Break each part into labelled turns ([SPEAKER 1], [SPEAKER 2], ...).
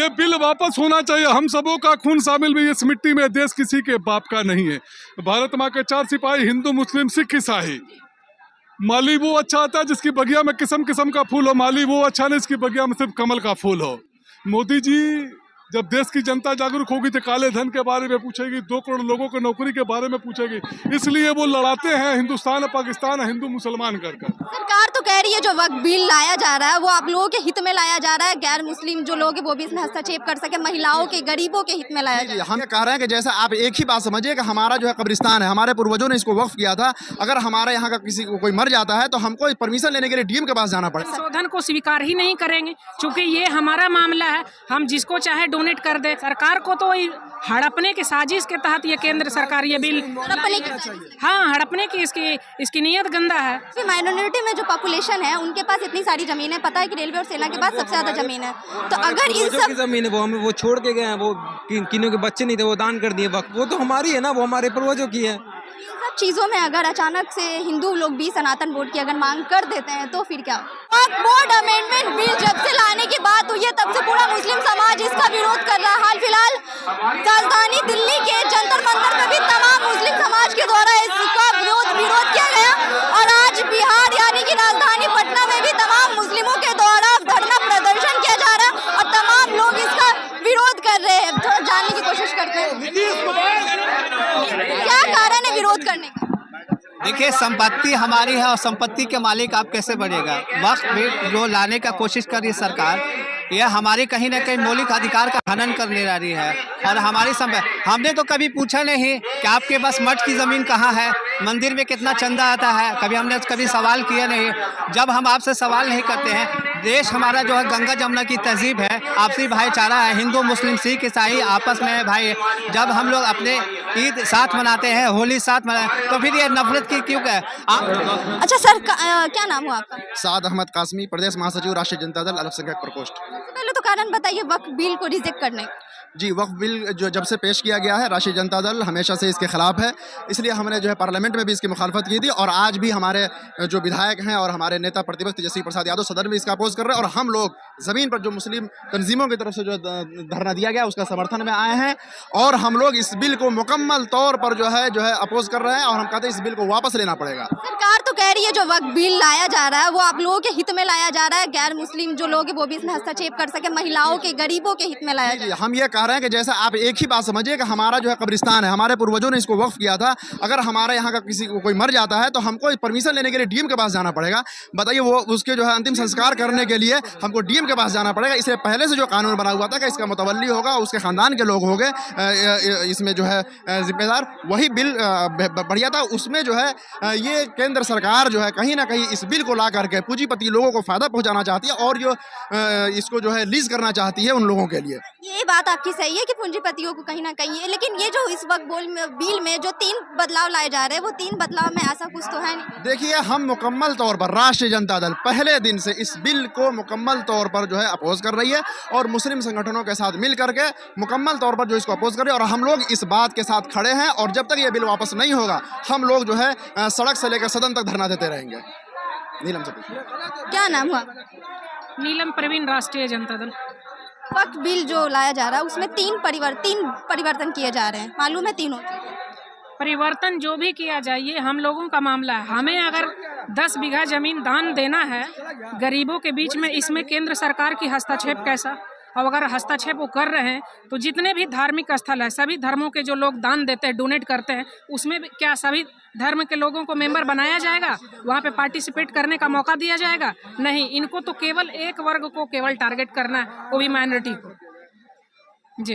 [SPEAKER 1] ये बिल वापस होना चाहिए। हम सबों का खून शामिल भी इस मिट्टी में, देश किसी के बाप का नहीं है। भारत माँ के 4 सिपाही, हिंदू मुस्लिम सिख ईसाई। माली वो अच्छा आता है जिसकी बगिया में किस्म किस्म का फूल हो, माली वो अच्छा नहीं जिसकी बगिया में सिर्फ कमल का फूल हो। मोदी जी जब देश की जनता जागरूक होगी तो काले धन के बारे में पूछेगी, 2 करोड़ लोगों को नौकरी के बारे में पूछेगी। इसलिए वो लड़ाते हैं हिंदुस्तान पाकिस्तान हिंदू मुसलमान कर।
[SPEAKER 2] सरकार तो कह रही है जो वक्फ बिल लाया जा रहा है वो आप लोगों के हित में लाया जा रहा है, गैर मुस्लिम जो लोग हैं वो भी इसमें हस्तक्षेप कर सके, महिलाओं के, गरीबों के हित में लाया जा रहा है।
[SPEAKER 3] हम ये कह रहे हैं कि जैसे आप एक ही बात समझिए कि हमारा जो है कब्रिस्तान है, हमारे पूर्वजों ने इसको वक्फ किया था। अगर हमारे यहाँ का किसी को कोई मर जाता है तो हमको परमिशन लेने के लिए डीएम के पास जाना पड़ेगा।
[SPEAKER 4] संशोधन को स्वीकार ही नहीं करेंगे क्योंकि ये हमारा मामला है, हम जिसको चाहे डोनेट कर दे। सरकार को तो हड़पने की साजिश के तहत ये केंद्र सरकार ये बिल हड़पने की इसकी नीयत गंदा है।
[SPEAKER 2] माइनॉरिटी में जो पॉपुलेशन है उनके पास इतनी सारी जमीन है, पता है कि रेलवे और सेना के पास सबसे ज्यादा जमीन है। तो अगर इन सब
[SPEAKER 5] जमीन है वो हमें वो छोड़ के गए हैं, वो किन्हीं के बच्चे नहीं थे वो दान कर दिए, वो तो हमारी है ना, वो हमारे पूर्वजों की है।
[SPEAKER 2] सब चीजों में अगर अचानक से हिंदू लोग भी सनातन बोर्ड की अगर मांग कर देते हैं तो फिर क्या? वक्फ बोर्ड अमेंडमेंट बिल जब से लाने की बात हुई है तब से पूरा मुस्लिम समाज इसका विरोध कर रहा है। हाल फिलहाल राजधानी दिल्ली के जंतर मंतर में भी तमाम मुस्लिम समाज के द्वारा इसका विरोध किया गया और आज बिहार यानी कि राजधानी पटना में भी तमाम मुस्लिमों के द्वारा धरना प्रदर्शन किया जा रहा है और तमाम लोग इसका विरोध कर रहे हैं। थोड़ा जानने की कोशिश करते हैं क्या कारण है विरोध करने का?
[SPEAKER 6] देखिए, संपत्ति हमारी है और संपत्ति के मालिक आप कैसे बनेगा? वक्त भी जो लाने का कोशिश कर रही है सरकार, यह हमारे कहीं ना कहीं मौलिक अधिकार का हनन करने जा रही है। और हमारी हमने तो कभी पूछा नहीं कि आपके पास मठ की ज़मीन कहाँ है, मंदिर में कितना चंदा आता है, हमने कभी सवाल किया नहीं। जब हम आपसे सवाल नहीं करते हैं, देश हमारा जो है गंगा जमुना की तहजीब है, आपसी भाईचारा है, हिंदू मुस्लिम सिख ईसाई आपस में है भाई। जब हम लोग अपने ईद साथ मनाते हैं, होली साथ मनाते, तो फिर ये नफरत की क्यों है?
[SPEAKER 2] अच्छा सर, क्या नाम हुआ आपका?
[SPEAKER 3] साद अहमद कासमी, प्रदेश महासचिव, राष्ट्रीय जनता दल, अल्पसंख्यक प्रकोष्ठ।
[SPEAKER 2] पहले तो कारण बताइए वक्फ बिल को रिजेक्ट करने।
[SPEAKER 3] जी, वक्फ बिल जो जब से पेश किया गया है, राष्ट्रीय जनता दल हमेशा से इसके खिलाफ है, इसलिए हमने जो है पार्लियामेंट में भी इसकी मुखालफत की थी और आज भी हमारे जो विधायक हैं और हमारे नेता प्रतिपक्ष तेजस्वी प्रसाद यादव सदन में इसका अपोज कर रहे हैं और हम लोग ज़मीन पर जो मुस्लिम तंजीमों की तरफ से जो धरना दिया गया उसका समर्थन में आए हैं और हम लोग इस बिल को मुकम्मल तौर पर जो है अपोज कर रहे हैं और हम कहते हैं इस बिल को वापस लेना पड़ेगा।
[SPEAKER 2] सरकार तो कह रही है जो वक्फ बिल लाया जा रहा है वो आप लोगों के हित में लाया जा रहा है, गैर मुस्लिम जो लोग हैं वो भी इसमें हस्तक्षेप कर सके, महिलाओं के, गरीबों के हित में लाया जा रहा है।
[SPEAKER 3] हम ये कह रहे हैं कि जैसे आप एक ही बात समझिए कि हमारा जो है कब्रिस्तान है, हमारे पूर्वजों ने इसको वक्फ किया था। अगर हमारे यहाँ का किसी को कोई मर जाता है तो हमको परमिशन लेने के लिए डीएम के पास जाना पड़ेगा। बताइए, वो उसके जो है अंतिम संस्कार करने के लिए हमको डीएम के पास जाना पड़ेगा। इससे पहले से जो कानून बना हुआ था कि इसका मुतवल्ली होगा, उसके खानदान के लोग होंगे इसमें जो है जिम्मेदार, वही बिल बढ़िया था। उसमें जो है ये केंद्र सरकार जो है कहीं ना कहीं इस बिल को ला करके पूंजीपति लोगों को फायदा पहुंचाना चाहती है और जो इसको जो है लीज करना चाहती है उन लोगों के लिए।
[SPEAKER 2] ये बात आपकी सही है कि पूंजीपतियों को कहीं ना कहीं है, लेकिन ये जो इस वक्त बिल में जो 3 बदलाव लाए जा रहे हैं वो 3 बदलाव में ऐसा कुछ तो है नहीं।
[SPEAKER 3] देखिए, हम मुकम्मल तौर पर राष्ट्रीय जनता दल पहले दिन से इस बिल को मुकम्मल तौर पर जो है अपोज कर रही है और मुस्लिम संगठनों के साथ मिल करके मुकम्मल तौर पर जो इसको अपोज कर रही है और हम लोग इस बात के साथ खड़े हैं और जब तक ये बिल वापस नहीं होगा हम लोग जो है सड़क से लेकर सदन तक धरना देते रहेंगे। नीलम से
[SPEAKER 2] क्या नाम हुआ?
[SPEAKER 4] नीलम प्रवीण, राष्ट्रीय जनता दल।
[SPEAKER 2] वक्फ बिल जो लाया जा रहा है उसमें 3 परिवर्तन किए जा रहे हैं, मालूम है तीनों?
[SPEAKER 4] परिवर्तन जो भी किया जाए ये हम लोगों का मामला है। हमें अगर 10 बीघा जमीन दान देना है गरीबों के बीच में, इसमें केंद्र सरकार की हस्तक्षेप कैसा? और अगर हस्तक्षेप वो कर रहे हैं तो जितने भी धार्मिक स्थल है, सभी धर्मों के जो लोग दान देते हैं, डोनेट करते हैं, उसमें क्या सभी धर्म के लोगों को मेंबर बनाया जाएगा? वहाँ पे पार्टिसिपेट करने का मौका दिया जाएगा? नहीं, इनको तो केवल एक वर्ग को केवल टारगेट करना है, वो भी माइनॉरिटी को। जी,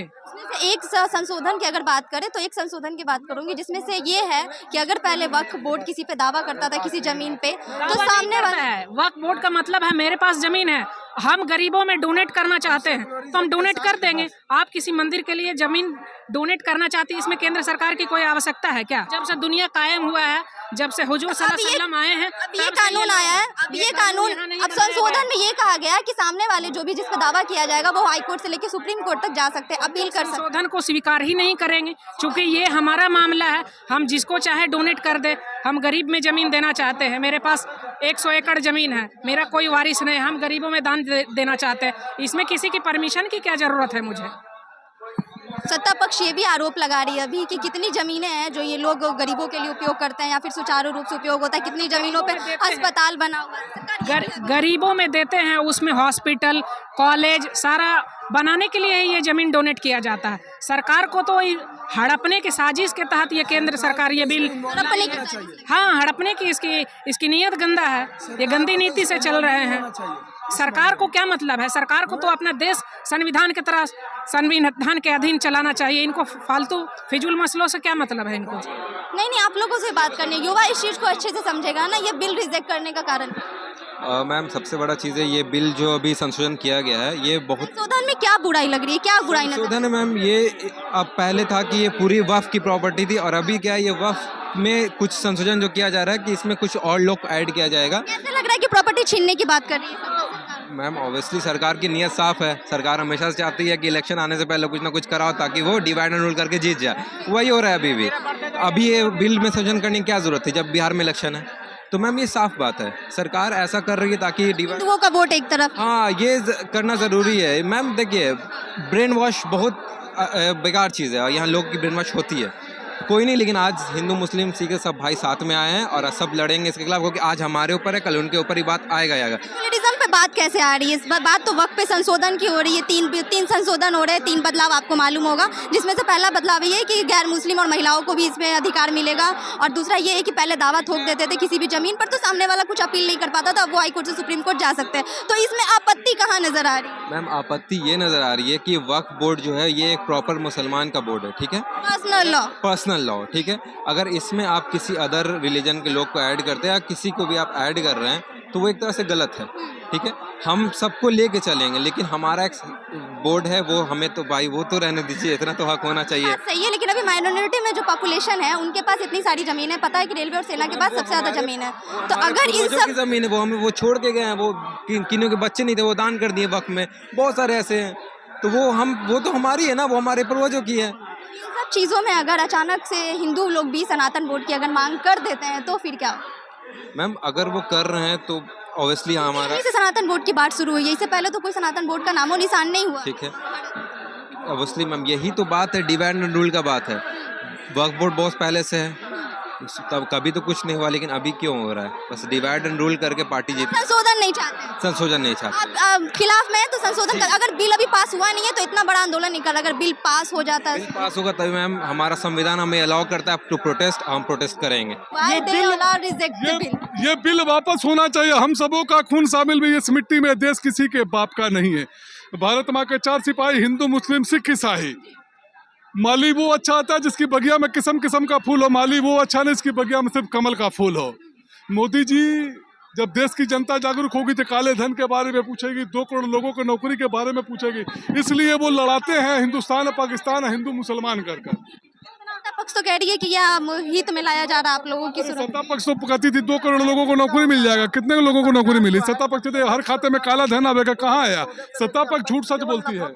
[SPEAKER 2] एक संशोधन की अगर बात करें तो एक संशोधन की बात करूंगी जिसमें से ये है कि अगर पहले वक्फ बोर्ड किसी पे दावा करता था किसी जमीन पे तो सामने वाला
[SPEAKER 4] है वक्फ बोर्ड का मतलब है मेरे पास जमीन है, हम गरीबों में डोनेट करना चाहते हैं तो हम डोनेट कर देंगे। आप किसी मंदिर के लिए जमीन डोनेट करना चाहती है, इसमें केंद्र सरकार की कोई आवश्यकता है क्या? जब से दुनिया कायम हुआ है, जब से हुजूर सल्लल्लाहु अलैहि वसल्लम आए हैं,
[SPEAKER 2] अब ये कानून आया है, अब ये कानून, अब संशोधन में ये कहा गया है कि सामने वाले जो भी जिस पर दावा किया जाएगा वो हाई कोर्ट से लेकर सुप्रीम कोर्ट तक जा सकते हैं, अपील कर सकते हैं।
[SPEAKER 4] संशोधन को स्वीकार ही नहीं करेंगे, क्योंकि ये हमारा मामला है। हम जिसको चाहे डोनेट कर दे। हम गरीब में जमीन देना चाहते हैं, मेरे पास 100 एकड़ जमीन है, मेरा कोई वारिस नहीं, हम गरीबों में दान देना चाहते हैं। इसमें किसी की परमिशन की क्या जरूरत है मुझे?
[SPEAKER 2] सत्ता पक्ष ये भी आरोप लगा रही है अभी कि कितनी जमीनें हैं जो ये लोग गरीबों के लिए उपयोग करते हैं या फिर सुचारू रूप से उपयोग होता है, कितनी जमीनों पे अस्पताल बना हुआ है।
[SPEAKER 4] गरीबों में देते हैं, उसमें हॉस्पिटल, कॉलेज सारा बनाने के लिए ये जमीन डोनेट किया जाता है। सरकार को तो हड़पने की साजिश के तहत ये केंद्र सरकार ये बिल हड़पने की इसकी नीयत गंदा है। ये गंदी नीति से चल रहे हैं। सरकार को क्या मतलब है? सरकार को तो अपना देश संविधान के तरह संविधान के अधीन चलाना चाहिए। इनको फालतू फिजूल मसलों से क्या मतलब है इनको?
[SPEAKER 2] नहीं, आप लोगों से बात करनी, युवा इस चीज को अच्छे से समझेगा ना। ये बिल रिजेक्ट करने का कारण
[SPEAKER 5] मैम सबसे बड़ा चीज़ है ये बिल जो अभी संशोधन किया गया है, ये बहुत
[SPEAKER 2] संशोधन में क्या बुराई लग रही है, क्या बुराई नजर?
[SPEAKER 5] संशोधन मैम ये अब पहले था कि ये पूरी वक्फ की प्रॉपर्टी थी, और अभी क्या है ये वक्फ में कुछ संशोधन जो किया जा रहा है कि इसमें कुछ और लोग ऐड किया जाएगा।
[SPEAKER 2] कैसे लग रहा है कि प्रॉपर्टी छीनने की बात कर रही है?
[SPEAKER 5] मैम ऑब्वियसली सरकार की नीयत साफ है। सरकार हमेशा से चाहती है कि इलेक्शन आने से पहले कुछ ना कुछ कराओ ताकि वो डिवाइड एंड रूल करके जीत जाए। वही हो रहा है अभी भी। अभी ये बिल में संशोधन करने की क्या जरूरत थी जब बिहार में इलेक्शन है? तो मैम ये साफ बात है, सरकार ऐसा कर रही है ताकि
[SPEAKER 2] हिंदुओं का वोट एक तरफ।
[SPEAKER 5] हाँ, ये करना ज़रूरी है। मैम देखिए, ब्रेन वॉश बहुत बेकार चीज़ है और यहाँ लोग की ब्रेन वॉश होती है। कोई नहीं, लेकिन आज हिंदू मुस्लिम सिख सब भाई साथ में आए हैं और सब लड़ेंगे इसके खिलाफ, क्योंकि आज हमारे ऊपर है, कल उनके ऊपर ही बात आएगा।
[SPEAKER 2] सेकुलरिज्म पे बात कैसे आ रही है? इस बात तो वक्त पे संशोधन की हो रही है। तीन संशोधन हो रहे हैं, 3 बदलाव आपको मालूम होगा, जिसमें से पहला बदलाव ये है कि गैर मुस्लिम और महिलाओं को भी इसमें अधिकार मिलेगा, और दूसरा ये है कि पहले दावा ठोक देते थे किसी भी जमीन पर तो सामने वाला कुछ अपील नहीं कर पाता था, अब वो हाई कोर्ट से सुप्रीम कोर्ट जा सकते हैं। तो इसमें आपत्ति कहाँ नजर आ रही है?
[SPEAKER 5] मैम आपत्ति ये नज़र आ रही है कि वक्फ बोर्ड जो है ये एक प्रॉपर मुसलमान का बोर्ड है, ठीक है, पर्सनल लॉ, ठीक है। अगर इसमें आप किसी अदर रिलीजन के लोग को ऐड करते हैं या किसी को भी आप ऐड कर रहे हैं तो वो एक तरह से गलत है, ठीक है। हम सबको लेके चलेंगे, लेकिन हमारा एक बोर्ड है, वो हमें तो भाई वो तो रहने दीजिए, इतना तो हक होना चाहिए।
[SPEAKER 2] सही है, लेकिन अभी माइनॉरिटी में जो पॉपुलेशन है उनके पास इतनी सारी जमीन है, पता है कि रेलवे और सेना के पास सबसे ज्यादा जमीन है। तो अगर इन सब
[SPEAKER 5] की जमीन है वो हमें वो छोड़ के गए हैं, वो किन्हीं के बच्चे नहीं थे वो दान कर दिए वक्त में, बहुत सारे ऐसे हैं। तो वो तो हमारी है ना, वो हमारे पूर्वजों की है।
[SPEAKER 2] सब चीज़ों में अगर अचानक से हिंदू लोग भी सनातन बोर्ड की अगर मांग कर देते हैं तो फिर क्या?
[SPEAKER 5] मैम अगर वो कर रहे हैं तो ऑब्वियसली हमारा
[SPEAKER 2] से सनातन बोर्ड की बात शुरू हुई है, इससे पहले तो कोई सनातन बोर्ड का नामो निशान नहीं हुआ।
[SPEAKER 5] ठीक है, ऑब्वियसली मैम यही तो बात है, डिवाइड एंड रूल का बात है। वक्फ बोर्ड बहुत पहले से है, तब कभी तो कुछ नहीं हुआ, लेकिन अभी क्यों हो रहा है? बस डिवाइड एंड रूल करके पार्टी जीत।
[SPEAKER 2] संशोधन नहीं चाहते,
[SPEAKER 5] संशोधन नहीं चाहते,
[SPEAKER 2] आप खिलाफ में है तो संशोधन कर। अगर बिल अभी पास हुआ नहीं है तो इतना बड़ा आंदोलन निकल, अगर बिल पास हो जाता है,
[SPEAKER 5] पास होगा तभी मैम हमारा संविधान हमें अलाउ करता है टू प्रोटेस्ट, हम प्रोटेस्ट करेंगे।
[SPEAKER 1] ये बिल वापस होना चाहिए। हम सबों का खून शामिल भी इस मिट्टी में, देश किसी के बाप का नहीं है। भारत माँ के 4 सिपाही, हिंदू मुस्लिम सिख ईसाई। माली वो अच्छा आता है जिसकी बगिया में किस्म किस्म का फूल हो, माली वो अच्छा नहीं जिसकी बगिया में सिर्फ कमल का फूल हो। मोदी जी जब देश की जनता जागरूक होगी तो काले धन के बारे में पूछेगी, 2 करोड़ लोगों को नौकरी के बारे में पूछेगी, इसलिए वो लड़ाते हैं हिंदुस्तान और पाकिस्तान, हिंदू मुसलमान कर।
[SPEAKER 2] सत्ता पक्ष तो कह रही है कि यह हित में लाया जा रहा है आप लोगों की।
[SPEAKER 1] सत्ता पक्ष तो कहती थी 2 करोड़ लोगों को नौकरी मिल जाएगा, कितने लोगों को नौकरी मिली? सत्ता पक्ष हर खाते में काला धन आवेगा, कहाँ आया? सत्ता पक्ष झूठ सच बोलती है।